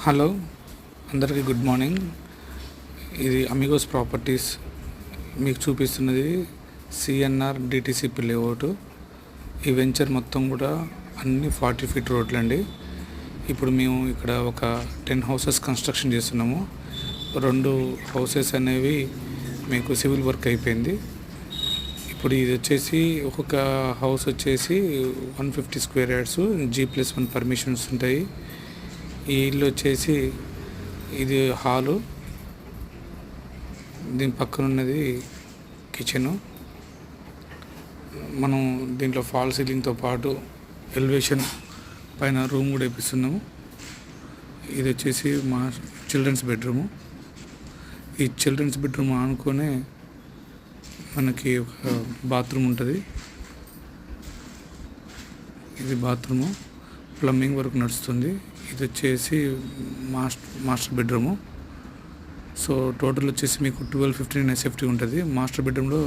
Hello, అందరికీ good morning. ఇది Amigos properties మీకు చూపిస్తున్నది సిఎన్ఆర్ డిటిసిపి లేఅవుట్. ఈ వెంచర్ మొత్తం కూడా అన్ని 40 ఫీట్ రోడ్లు అండి. ఇప్పుడు మేము ఇక్కడ ఒక 10 హౌసెస్ కన్స్ట్రక్షన్ చేస్తున్నాము. 2 హౌసెస్ అనేవి మీకు సివిల్ వర్క్ అయిపోయింది. ఇప్పుడు ఇది వచ్చేసి ఒక్కొక్క హౌస్ వచ్చేసి 150 స్క్వేర్ యార్డ్స్ G+1 పర్మిషన్స్ ఉంటాయి. ఈ ఇల్లు వచ్చేసి ఇది హాలు, దీని పక్కన ఉన్నది కిచెను. మనం దీంట్లో ఫాల్ సీలింగ్తో పాటు ఎలివేషన్ పైన రూమ్ కూడా వేపిస్తున్నాము. ఇది వచ్చేసి మా చిల్డ్రన్స్ బెడ్రూము. ఈ చిల్డ్రన్స్ బెడ్రూమ్ ఆనుకొనే మనకి ఒక బాత్రూమ్ ఉంటుంది. ఇది బాత్రూము, ప్లంబింగ్ వర్క్ నడుస్తుంది. ఇది వచ్చేసి మాస్టర్ బెడ్రూము. సో టోటల్ వచ్చేసి మీకు 12-15 SFT ఉంటుంది. మాస్టర్ బెడ్రూమ్లో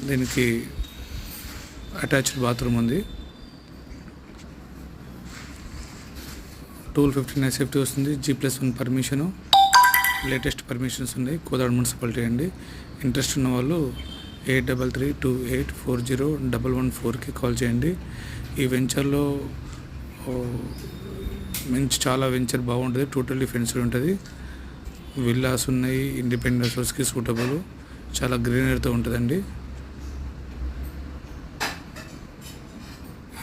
దీనికి అటాచ్డ్ బాత్రూమ్ ఉంది. 12-15 SFT వస్తుంది. G+1 పర్మిషను, లేటెస్ట్ పర్మిషన్స్ ఉన్నాయి. కోదాడ మున్సిపాలిటీ అండి. ఇంట్రెస్ట్ ఉన్న వాళ్ళు 8332840114కి కాల్ చేయండి. ఈ వెంచర్లో చాలా వెంచర్ బాగుంటుంది. టోటల్లీ ఫెన్స్డ్ ఉంటుంది. విల్లాస్ ఉన్నాయి, ఇండిపెండెంట్ హౌస్కి సూటబుల్, చాలా గ్రీనరీతో ఉంటుందండి.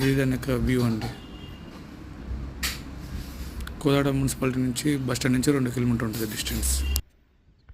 ఇది దాని యొక్క వ్యూ అండి. కోదాడ మున్సిపాలిటీ నుంచి బస్ స్టాండ్ నుంచి 2 కిలోమీటర్ ఉంటుంది డిస్టెన్స్.